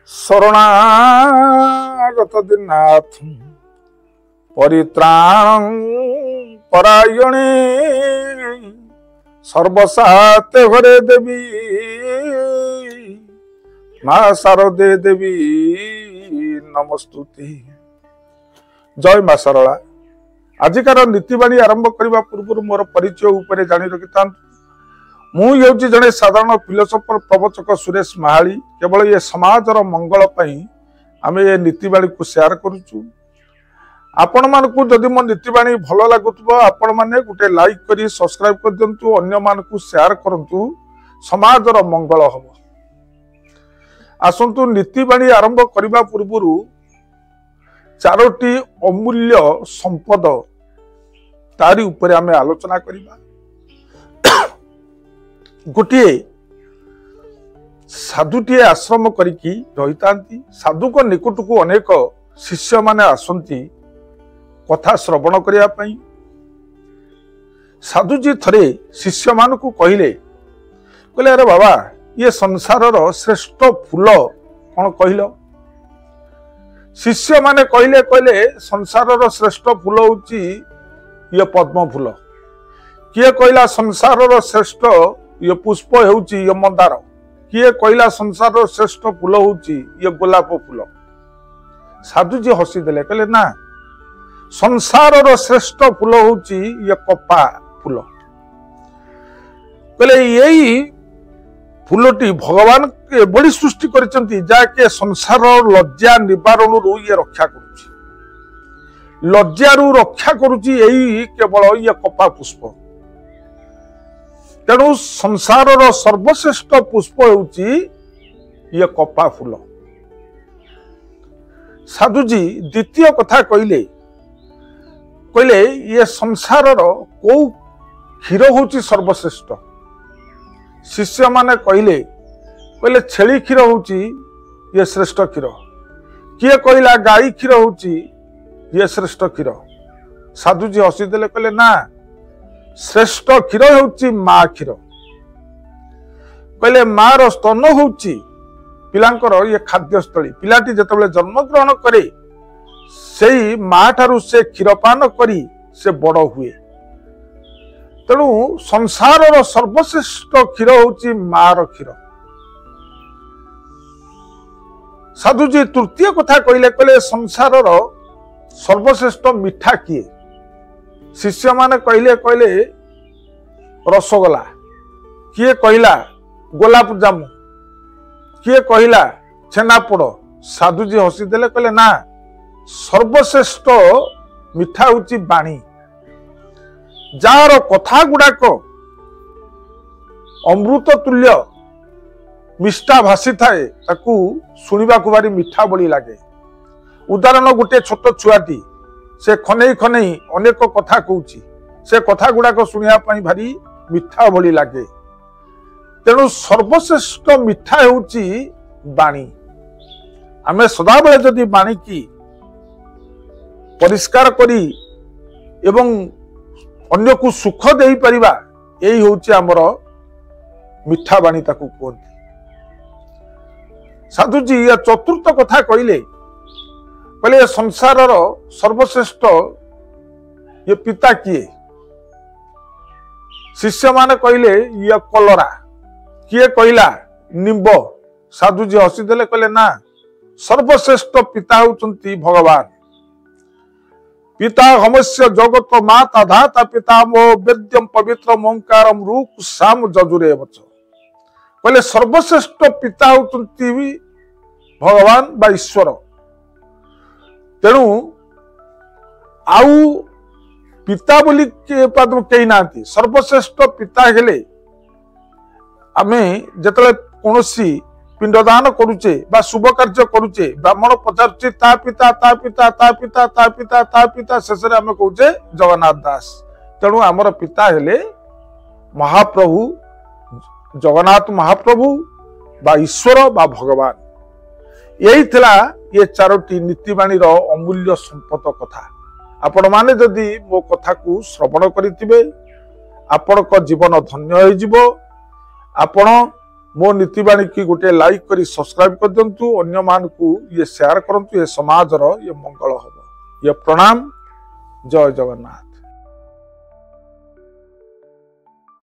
शरणागत दीनाथ परित्राण परायणे सर्वसाते घरे देवी माँ शारदे देवी नमस्तुति। जय माँ सरला। आजिकार नीतिवाणी आरंभ करने पूर्व मोर परिचय उपरे जानी रखि मुझे जड़े साधारण फिलोसोफर प्रवचक सुरेश महाली केवल ये समाजर मंगल आम ये नीतिवाणी को शेयर करुचु। आपण मानकु जदि मो नीतिवाणी भल लगुथबो आपण माने गुटे लाइक करी सब्सक्राइब कर दियंतु, अन्य मानकु शेयर करंतु, समाजर मंगल हबो। आसंतु नीतिवाणी आरंभ करबा पूर्वरु चारोटी अमूल्य संपद तारी उपरे आमे आलोचना करिबा। गोटे साधुटीए आश्रम करिकी रहितांती। साधु को निकट को अनेक शिष्य माने आसंती कथा श्रवण करिया पई। साधुजी थरे शिष्य मान को कहले अरे बाबा ये संसारर श्रेष्ठ फूल कौन कहल? शिष्य माने कहले संसारर श्रेष्ठ फूल होची ये पद्म फूल। किए कहला संसारर श्रेष्ठ ये पुष्प होची ये मंदार। किए कहला संसारर श्रेष्ठ फूल होची ये गोलाप फूल। साधुजी हसी देले कहले ना, संसारर श्रेष्ठ फूल होची ये कपा फूल। कहले यही फूलटी भगवान बड़ी सृष्टि करिसंती जाके संसार लज्जा निवारण रु ये रक्षा करुची। लज्जारू रक्षा करुची यही केवल ये कपा पुष्प। तेणु संसारर सर्वश्रेष्ठ पुष्प होची ये कपा फूल। साधुजी द्वितीय कथा कहले ये संसारर को क्षीर होची सर्वश्रेष्ठ। शिष्य माने कहले छेली क्षीर होची ये श्रेष्ठ क्षीर। किए कहला गाई क्षीर होची ये श्रेष्ठ क्षीर। साधुजी हसी देले कहले ना, श्रेष्ठ क्षीर होची माँ क्षीर। कहले माँ रो स्तन होची पिलांकर ये खाद्यस्थली। पिलाटी जेतेबेले जन्म ग्रहण करे सेई माँ ठारू से क्षीरपान करी से बड़ हुए। तेणु संसारर सर्वश्रेष्ठ क्षीर होची माँ रो क्षीर। साधुजी तृतीय कथा कहले संसारर सर्वश्रेष्ठ मिठा किए? शिष्य माने कहले रसगोला। किए कहला गोलाप जामु। किए कहला छेनापोड़। साधुजी हसी देले कहले ना, सर्वश्रेष्ठ मिठा होची बाणी। जार कथा गुड़ाक अमृत तुल्य मिष्टा भाषी थाए ताकू सुनिबा को भारी मिठा बड़ी लागे। उदाहरण गोटे छोट छुआटी से खनेई खनेई अनेक कथा कहूची, से कथा गुड़ाक सुनिया पाई भारी मिठा बड़ी लागे। तेणु सर्वश्रेष्ठ मिठा होची बाणी। आमे सदाबेले जदि बाणी की परिष्कार करी एवं अन्य को सुख दे परिबा, यही होची आमर मिठा बाणी ताकू कहते। साधुजी या चतुर्थ कथा कहले संसारर सर्वश्रेष्ठ ये पिता किए? शिष्य माने कहले ये कलरा। किए कहला निंब। साधुजी हसी देले कहले ना, सर्वश्रेष्ठ पिता होचंती भगवान। पिता हमस्य जगत माता धाता पितामो वेद्यम पवित्र ओंकारम रूप साम जजुरे वच। कहले सर्वश्रेष्ठ पिता होचंती भगवान बा ईश्वर। तेणु आउ पिता बोली कई नांती। सर्वश्रेष्ठ पिता हेले आमे जतले कोनोसी पिंडदान करुचे बा शुभ कार्य करुचे, ब्राह्मण पचारुचे ता पिता ता पिता ता पिता ता पिता ता पिता, शेष आमे कहूचे जगन्नाथ दास। तेणु आमर पिता हेले महाप्रभु जगन्नाथ महाप्रभु बा ईश्वर बा भगवान। यही थिला ये चारोटी नीतिवाणी रो अमूल्य संपद कथा। आपण माने जदि मो कथा को श्रवण करिथिबे आपण को जीवन धन्य होई जिवो। आपण मो नीतिवाणी की गोटे लाइक करी सब्सक्राइब कर दिंतु अन्य मान को ये शेयर करंतु ये समाज रो ये मंगल हम ये प्रणाम जय जगन्नाथ।